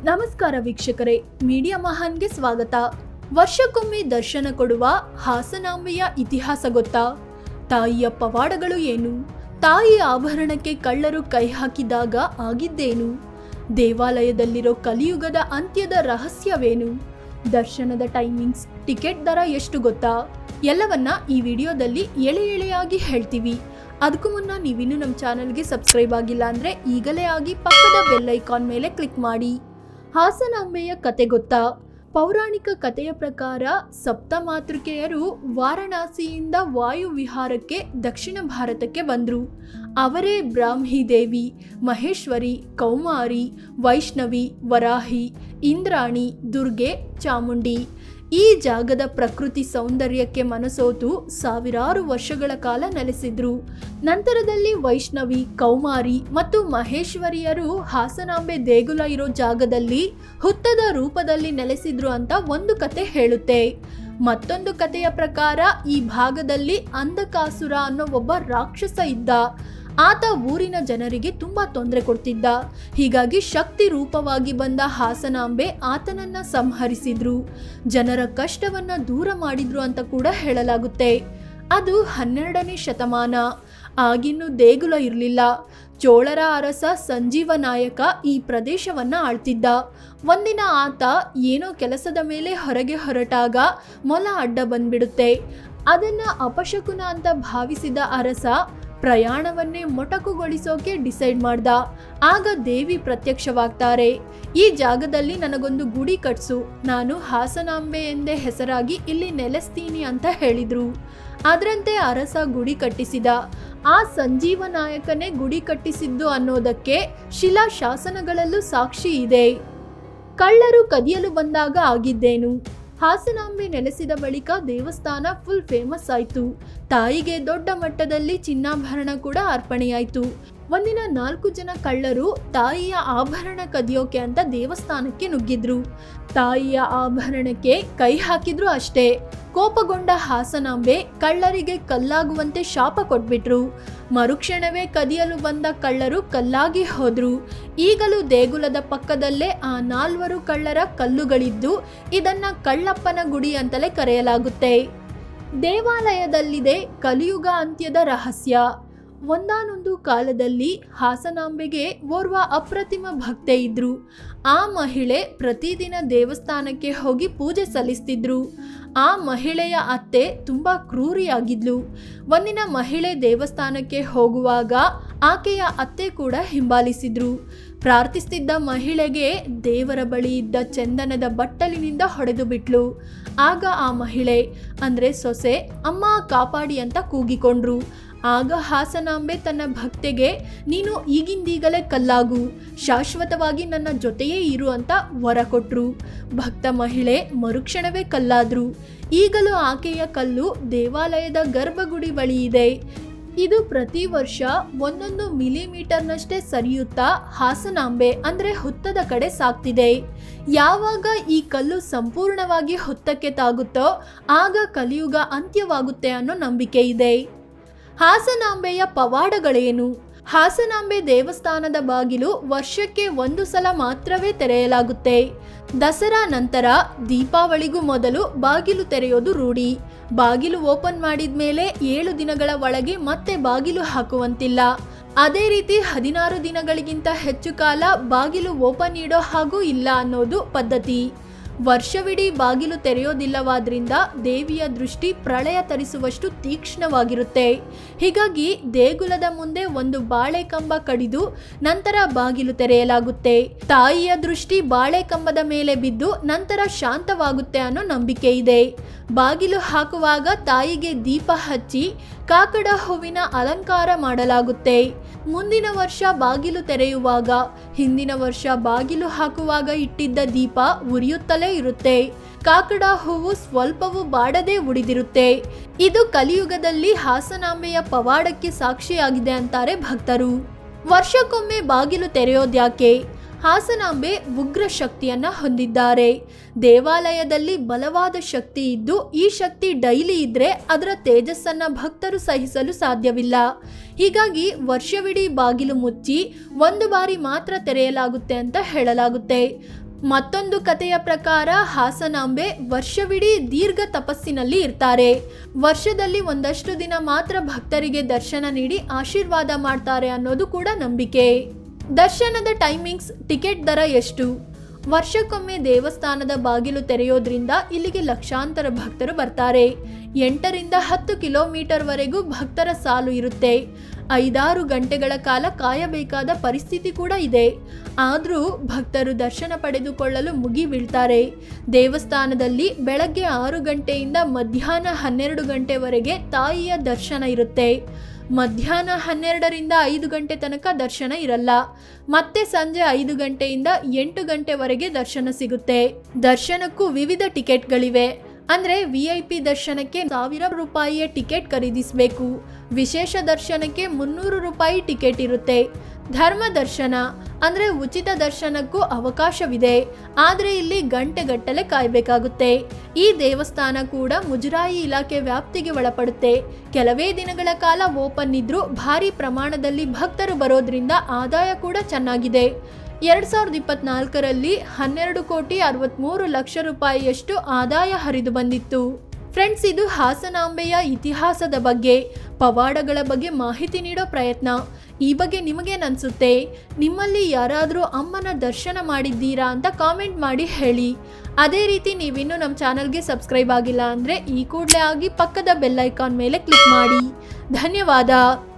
ನಮಸ್ಕಾರ ವೀಕ್ಷಕರೇ, ಮೀಡಿಯಾ ಮಹಾನ್ಗೆ ಸ್ವಾಗತ. ವರ್ಷಕ್ಕೊಮ್ಮೆ ದರ್ಶನ ಕೊಡುವ ಹಾಸನಾಂಬೆಯ ಇತಿಹಾಸ ಗೊತ್ತಾ? ತಾಯಿಯ ಪವಾಡಗಳು ಏನು? ತಾಯಿ ಆಭರಣಕ್ಕೆ ಕಳ್ಳರು ಕೈ ಹಾಕಿದಾಗ ಆಗಿದ್ದೇನು? ದೇವಾಲಯದಲ್ಲಿರೋ ಕಲಿಯುಗದ ಅಂತ್ಯದ ರಹಸ್ಯವೇನು? ದರ್ಶನದ ಟೈಮಿಂಗ್ಸ್, ಟಿಕೆಟ್ ದರ ಎಷ್ಟು ಗೊತ್ತಾ? ಎಲ್ಲವನ್ನ ಈ ವಿಡಿಯೋದಲ್ಲಿ ಎಳೆಯಾಗಿ ಹೇಳ್ತೀವಿ. ಅದಕ್ಕೂ ಮುನ್ನ ನೀವಿನ್ನೂ ನಮ್ಮ ಚಾನಲ್ಗೆ ಸಬ್ಸ್ಕ್ರೈಬ್ ಆಗಿಲ್ಲ ಅಂದರೆ ಈಗಲೇ ಆಗಿ ಪಕ್ಕದ ಬೆಲ್ ಐಕಾನ್ ಮೇಲೆ ಕ್ಲಿಕ್ ಮಾಡಿ. ಹಾಸನಾಂಬೆಯ ಕತೆ ಗೊತ್ತಾ? ಪೌರಾಣಿಕ ಕಥೆಯ ಪ್ರಕಾರ ಸಪ್ತಮಾತೃಕೆಯರು ವಾರಣಾಸಿಯಿಂದ ವಾಯುವಿಹಾರಕ್ಕೆ ದಕ್ಷಿಣ ಭಾರತಕ್ಕೆ ಬಂದರು. ಅವರೇ ಬ್ರಾಹ್ಮಿ ದೇವಿ, ಮಹೇಶ್ವರಿ, ಕೌಮಾರಿ, ವೈಷ್ಣವಿ, ವರಾಹಿ, ಇಂದ್ರಾಣಿ, ದುರ್ಗೆ, ಚಾಮುಂಡಿ. ಈ ಜಾಗದ ಪ್ರಕೃತಿ ಸೌಂದರ್ಯಕ್ಕೆ ಮನಸೋತು ಸಾವಿರಾರು ವರ್ಷಗಳ ಕಾಲ ನೆಲೆಸಿದ್ರು. ನಂತರದಲ್ಲಿ ವೈಷ್ಣವಿ, ಕೌಮಾರಿ ಮತ್ತು ಮಹೇಶ್ವರಿಯರು ಹಾಸನಾಂಬೆ ದೇಗುಲ ಇರೋ ಜಾಗದಲ್ಲಿ ಹುತ್ತದ ರೂಪದಲ್ಲಿ ನೆಲೆಸಿದ್ರು ಅಂತ ಒಂದು ಕತೆ ಹೇಳುತ್ತೆ. ಮತ್ತೊಂದು ಕಥೆಯ ಪ್ರಕಾರ ಈ ಭಾಗದಲ್ಲಿ ಅಂಧಕಾಸುರ ಅನ್ನೋ ಒಬ್ಬ ರಾಕ್ಷಸ ಇದ್ದ. ಆತ ಊರಿನ ಜನರಿಗೆ ತುಂಬಾ ತೊಂದರೆ ಕೊಡ್ತಿದ್ದ. ಹೀಗಾಗಿ ಶಕ್ತಿ ರೂಪವಾಗಿ ಬಂದ ಹಾಸನಾಂಬೆ ಆತನನ್ನ ಸಂಹರಿಸಿದ್ರು. ಜನರ ಕಷ್ಟವನ್ನ ದೂರ ಮಾಡಿದ್ರು ಅಂತ ಕೂಡ ಹೇಳಲಾಗುತ್ತೆ. ಅದು 12ನೇ ಶತಮಾನ. ಆಗಿನ್ನೂ ದೇಗುಲ ಇರಲಿಲ್ಲ. ಚೋಳರ ಅರಸ ಸಂಜೀವ ನಾಯಕ ಈ ಪ್ರದೇಶವನ್ನ ಆಳ್ತಿದ್ದ. ಒಂದಿನ ಆತ ಏನೋ ಕೆಲಸದ ಮೇಲೆ ಹೊರಗೆ ಹೊರಟಾಗ ಮೊಲ ಅಡ್ಡ ಬಂದ್ಬಿಡುತ್ತೆ. ಅದನ್ನ ಅಪಶಕುನ ಅಂತ ಭಾವಿಸಿದ ಅರಸ ಪ್ರಯಾಣವನ್ನೇ ಮೊಟಕುಗೊಳಿಸೋಕೆ ಡಿಸೈಡ್ ಮಾಡ್ದ. ಆಗ ದೇವಿ ಪ್ರತ್ಯಕ್ಷವಾಗ್ತಾರೆ. ಈ ಜಾಗದಲ್ಲಿ ನನಗೊಂದು ಗುಡಿ ಕಟ್ಸು, ನಾನು ಹಾಸನಾಂಬೆ ಎಂದೇ ಹೆಸರಾಗಿ ಇಲ್ಲಿ ನೆಲೆಸ್ತೀನಿ ಅಂತ ಹೇಳಿದ್ರು. ಅದರಂತೆ ಅರಸ ಗುಡಿ ಕಟ್ಟಿಸಿದ. ಆ ಸಂಜೀವ ನಾಯಕನೇ ಗುಡಿ ಕಟ್ಟಿಸಿದ್ದು ಅನ್ನೋದಕ್ಕೆ ಶಿಲಾ ಶಾಸನಗಳಲ್ಲೂ ಸಾಕ್ಷಿ ಇದೆ. ಕಳ್ಳರು ಕದಿಯಲು ಬಂದಾಗ ಆಗಿದ್ದೇನು? ಹಾಸನಾಂಬೆ ನೆಲೆಸಿದ ಬಳಿಕ ದೇವಸ್ಥಾನ ಫುಲ್ ಫೇಮಸ್ ಆಯಿತು. ತಾಯಿಗೆ ದೊಡ್ಡ ಮಟ್ಟದಲ್ಲಿ ಚಿನ್ನಾಭರಣ ಕೂಡ ಅರ್ಪಣೆಯಾಯಿತು. ಒಂದಿನ 4 ಜನ ಕಳ್ಳರು ತಾಯಿಯ ಆಭರಣ ಕದಿಯೋಕೆ ಅಂತ ದೇವಸ್ಥಾನಕ್ಕೆ ನುಗ್ಗಿದ್ರು. ತಾಯಿಯ ಆಭರಣಕ್ಕೆ ಕೈ ಹಾಕಿದ್ರು ಅಷ್ಟೇ. ಕೋಪಗೊಂಡ ಹಾಸನಾಂಬೆ ಕಳ್ಳರಿಗೆ ಕಲ್ಲಾಗುವಂತೆ ಶಾಪ ಕೊಟ್ಬಿಟ್ರು. ಮರುಕ್ಷಣವೇ ಕದಿಯಲು ಬಂದ ಕಳ್ಳರು ಕಲ್ಲಾಗಿ ಹೋದ್ರು. ಈಗಲೂ ದೇಗುಲದ ಪಕ್ಕದಲ್ಲೇ ಆ 4 ಕಳ್ಳರ ಕಲ್ಲುಗಳಿದ್ದು ಇದನ್ನ ಕಳ್ಳಪ್ಪನ ಗುಡಿ ಅಂತಲೇ ಕರೆಯಲಾಗುತ್ತೆ. ದೇವಾಲಯದಲ್ಲಿದೆ ಕಲಿಯುಗ ಅಂತ್ಯದ ರಹಸ್ಯ. ಒಂದಾನೊಂದು ಕಾಲದಲ್ಲಿ ಹಾಸನಾಂಬೆಗೆ ಓರ್ವ ಅಪ್ರತಿಮ ಭಕ್ತೆ ಇದ್ರು. ಆ ಮಹಿಳೆ ಪ್ರತಿದಿನ ದೇವಸ್ಥಾನಕ್ಕೆ ಹೋಗಿ ಪೂಜೆ ಸಲ್ಲಿಸ್ತಿದ್ರು. ಆ ಮಹಿಳೆಯ ಅತ್ತೆ ತುಂಬಾ ಕ್ರೂರಿಯಾಗಿದ್ಲು. ಒಂದಿನ ಮಹಿಳೆ ದೇವಸ್ಥಾನಕ್ಕೆ ಹೋಗುವಾಗ ಆಕೆಯ ಅತ್ತೆ ಕೂಡ ಹಿಂಬಾಲಿಸಿದ್ರು. ಪ್ರಾರ್ಥಿಸ್ತಿದ್ದ ಮಹಿಳೆಗೆ ದೇವರ ಬಳಿ ಇದ್ದ ಚಂದನದ ಬಟ್ಟಲಿನಿಂದ ಹೊಡೆದು ಬಿಟ್ಲು. ಆಗ ಆ ಮಹಿಳೆ ಅಂದ್ರೆ ಸೊಸೆ, ಅಮ್ಮ ಕಾಪಾಡಿ ಅಂತ ಕೂಗಿಕೊಂಡ್ರು. ಆಗ ಹಾಸನಾಂಬೆ ತನ್ನ ಭಕ್ತೆಗೆ, ನೀನು ಈಗಿಂದೀಗಲೇ ಕಲ್ಲಾಗು, ಶಾಶ್ವತವಾಗಿ ನನ್ನ ಜೊತೆಯೇ ಇರು ಅಂತ ವರ ಕೊಟ್ರು. ಭಕ್ತ ಮಹಿಳೆ ಮರುಕ್ಷಣವೇ ಕಲ್ಲಾದ್ರು. ಈಗಲೂ ಆಕೆಯ ಕಲ್ಲು ದೇವಾಲಯದ ಗರ್ಭಗುಡಿ ಬಳಿ ಇದೆ. ಇದು ಪ್ರತಿ ವರ್ಷ 1 ಮಿಲಿಮೀಟರ್ನಷ್ಟೇ ಸರಿಯುತ್ತಾ ಹಾಸನಾಂಬೆ ಅಂದ್ರೆ ಹುತ್ತದ ಕಡೆ ಸಾಗ್ತಿದೆ. ಯಾವಾಗ ಈ ಕಲ್ಲು ಸಂಪೂರ್ಣವಾಗಿ ಹುತ್ತಕ್ಕೆ ತಾಗುತ್ತೋ ಆಗ ಕಲಿಯುಗ ಅಂತ್ಯವಾಗುತ್ತೆ ಅನ್ನೋ ನಂಬಿಕೆ ಇದೆ. ಹಾಸನಾಂಬೆಯ ಪವಾಡಗಳೇನು? ಹಾಸನಾಂಬೆ ದೇವಸ್ಥಾನದ ಬಾಗಿಲು ವರ್ಷಕ್ಕೆ 1 ಸಲ ಮಾತ್ರವೇ ತೆರೆಯಲಾಗುತ್ತೆ. ದಸರಾ ನಂತರ ದೀಪಾವಳಿಗೂ ಮೊದಲು ಬಾಗಿಲು ತೆರೆಯೋದು ರೂಢಿ. ಬಾಗಿಲು ಓಪನ್ ಮಾಡಿದ ಮೇಲೆ 7 ದಿನಗಳ ಒಳಗೆ ಮತ್ತೆ ಬಾಗಿಲು ಹಾಕುವಂತಿಲ್ಲ. ಅದೇ ರೀತಿ 16 ದಿನಗಳಿಗಿಂತ ಹೆಚ್ಚು ಕಾಲ ಬಾಗಿಲು ಓಪನ್ ಇಡೋ ಹಾಗೂ ಇಲ್ಲ ಅನ್ನೋದು ಪದ್ಧತಿ. ವರ್ಷವಿಡೀ ಬಾಗಿಲು ತೆರೆಯೋದಿಲ್ಲವಾದ್ರಿಂದ ದೇವಿಯ ದೃಷ್ಟಿ ಪ್ರಳಯ ತರಿಸುವಷ್ಟು ತೀಕ್ಷ್ಣವಾಗಿರುತ್ತೆ. ಹೀಗಾಗಿ ದೇಗುಲದ ಮುಂದೆ ಒಂದು ಬಾಳೆ ಕಂಬ ಕಡಿದು ನಂತರ ಬಾಗಿಲು ತೆರೆಯಲಾಗುತ್ತೆ. ತಾಯಿಯ ದೃಷ್ಟಿ ಬಾಳೆ ಕಂಬದ ಮೇಲೆ ಬಿದ್ದು ನಂತರ ಶಾಂತವಾಗುತ್ತೆ ಅನ್ನೋ ನಂಬಿಕೆ ಇದೆ. ಬಾಗಿಲು ಹಾಕುವಾಗ ತಾಯಿಗೆ ದೀಪ ಹಚ್ಚಿ ಕಾಕಡ ಹೂವಿನ ಅಲಂಕಾರ ಮಾಡಲಾಗುತ್ತೆ. ಮುಂದಿನ ವರ್ಷ ಬಾಗಿಲು ತೆರೆಯುವಾಗ ಹಿಂದಿನ ವರ್ಷ ಬಾಗಿಲು ಹಾಕುವಾಗ ಇಟ್ಟಿದ್ದ ದೀಪ ಉರಿಯುತ್ತಲೇ ಇರುತ್ತೆ. ಕಾಕಡ ಹೂವು ಸ್ವಲ್ಪವೂ ಬಾಡದೆ ಉಳಿದಿರುತ್ತೆ. ಇದು ಕಲಿಯುಗದಲ್ಲಿ ಹಾಸನಾಂಬೆಯ ಪವಾಡಕ್ಕೆ ಸಾಕ್ಷಿಯಾಗಿದೆ ಅಂತಾರೆ ಭಕ್ತರು. ವರ್ಷಕ್ಕೊಮ್ಮೆ ಬಾಗಿಲು ತೆರೆಯೋದ್ಯಾಕೆ? ಹಾಸನಾಂಬೆ ಉಗ್ರ ಶಕ್ತಿಯನ್ನ ಹೊಂದಿದ್ದಾರೆ. ದೇವಾಲಯದಲ್ಲಿ ಬಲವಾದ ಶಕ್ತಿ ಇದ್ದು ಈ ಶಕ್ತಿ ಡೈಲಿ ಇದ್ರೆ ಅದರ ತೇಜಸ್ಸನ್ನ ಭಕ್ತರು ಸಹಿಸಲು ಸಾಧ್ಯವಿಲ್ಲ. ಹೀಗಾಗಿ ವರ್ಷವಿಡೀ ಬಾಗಿಲು ಮುಚ್ಚಿ ಒಂದು ಬಾರಿ ಮಾತ್ರ ತೆರೆಯಲಾಗುತ್ತೆ ಅಂತ ಹೇಳಲಾಗುತ್ತೆ. ಮತ್ತೊಂದು ಕಥೆಯ ಪ್ರಕಾರ ಹಾಸನಾಂಬೆ ವರ್ಷವಿಡೀ ದೀರ್ಘ ತಪಸ್ಸಿನಲ್ಲಿ ಇರ್ತಾರೆ. ವರ್ಷದಲ್ಲಿ ಒಂದಷ್ಟು ದಿನ ಮಾತ್ರ ಭಕ್ತರಿಗೆ ದರ್ಶನ ನೀಡಿ ಆಶೀರ್ವಾದ ಮಾಡ್ತಾರೆ ಅನ್ನೋದು ಕೂಡ ನಂಬಿಕೆ. ದರ್ಶನದ ಟೈಮಿಂಗ್ಸ್, ಟಿಕೆಟ್ ದರ ಎಷ್ಟು? ವರ್ಷಕ್ಕೊಮ್ಮೆ ದೇವಸ್ಥಾನದ ಬಾಗಿಲು ತೆರೆಯೋದ್ರಿಂದ ಇಲ್ಲಿಗೆ ಲಕ್ಷಾಂತರ ಭಕ್ತರು ಬರ್ತಾರೆ. 8 ರಿಂದ 10 ಕಿಲೋಮೀಟರ್ ವರೆಗೂ ಭಕ್ತರ ಸಾಲು ಇರುತ್ತೆ. 5-6 ಗಂಟೆಗಳ ಕಾಲ ಕಾಯಬೇಕಾದ ಪರಿಸ್ಥಿತಿ ಕೂಡ ಇದೆ. ಆದರೂ ಭಕ್ತರು ದರ್ಶನ ಪಡೆದುಕೊಳ್ಳಲು ಮುಗಿ ಬೀಳ್ತಾರೆ. ದೇವಸ್ಥಾನದಲ್ಲಿ ಬೆಳಗ್ಗೆ 6 ಗಂಟೆಯಿಂದ ಮಧ್ಯಾಹ್ನ 12 ಗಂಟೆವರೆಗೆ ತಾಯಿಯ ದರ್ಶನ ಇರುತ್ತೆ. ಮಧ್ಯಾಹ್ನ 12 ರಿಂದ 5 ಗಂಟೆ ತನಕ ದರ್ಶನ ಇರಲ್ಲ. ಮತ್ತೆ ಸಂಜೆ 5 ಗಂಟೆಯಿಂದ 8 ಗಂಟೆವರೆಗೆ ದರ್ಶನ ಸಿಗುತ್ತೆ. ದರ್ಶನಕ್ಕೂ ವಿವಿಧ ಟಿಕೆಟ್ಗಳಿವೆ. ಅಂದರೆ VIP ದರ್ಶನಕ್ಕೆ 1000 ರೂಪಾಯಿಯ ಟಿಕೆಟ್ ಖರೀದಿಸಬೇಕು. ವಿಶೇಷ ದರ್ಶನಕ್ಕೆ 300 ರೂಪಾಯಿ ಟಿಕೆಟ್ ಇರುತ್ತೆ. ಧರ್ಮ ದರ್ಶನ ಅಂದರೆ ಉಚಿತ ದರ್ಶನಕ್ಕೂ ಅವಕಾಶವಿದೆ. ಆದರೆ ಇಲ್ಲಿ ಗಂಟೆಗಟ್ಟಲೆ ಕಾಯಬೇಕಾಗುತ್ತೆ. ಈ ದೇವಸ್ಥಾನ ಕೂಡ ಮುಜರಾಯಿ ಇಲಾಖೆ ವ್ಯಾಪ್ತಿಗೆ ಒಳಪಡುತ್ತೆ. ಕೆಲವೇ ದಿನಗಳ ಕಾಲ ಓಪನ್ ಇದ್ರೂ ಭಾರಿ ಪ್ರಮಾಣದಲ್ಲಿ ಭಕ್ತರು ಬರೋದ್ರಿಂದ ಆದಾಯ ಕೂಡ ಚೆನ್ನಾಗಿದೆ. 2024ರಲ್ಲಿ 12,63,00,000 ರೂಪಾಯಿಯಷ್ಟು ಆದಾಯ ಹರಿದು ಬಂದಿತ್ತು. ಫ್ರೆಂಡ್ಸ್, ಇದು ಹಾಸನಾಂಬೆಯ ಇತಿಹಾಸದ ಬಗ್ಗೆ, ಪವಾಡಗಳ ಬಗ್ಗೆ ಮಾಹಿತಿ ನೀಡೋ ಪ್ರಯತ್ನ. ಈ ಬಗ್ಗೆ ನಿಮಗೇನನ್ಸುತ್ತೆ? ನಿಮ್ಮಲ್ಲಿ ಯಾರಾದರೂ ಅಮ್ಮನ ದರ್ಶನ ಮಾಡಿದ್ದೀರಾ ಅಂತ ಕಾಮೆಂಟ್ ಮಾಡಿ ಹೇಳಿ. ಅದೇ ರೀತಿ ನೀವಿನ್ನೂ ನಮ್ಮ ಚಾನಲ್ಗೆ ಸಬ್ಸ್ಕ್ರೈಬ್ ಆಗಿಲ್ಲ ಅಂದರೆ ಈ ಕೂಡಲೇ ಆಗಿ ಪಕ್ಕದ ಬೆಲ್ ಐಕಾನ್ ಮೇಲೆ ಕ್ಲಿಕ್ ಮಾಡಿ. ಧನ್ಯವಾದ.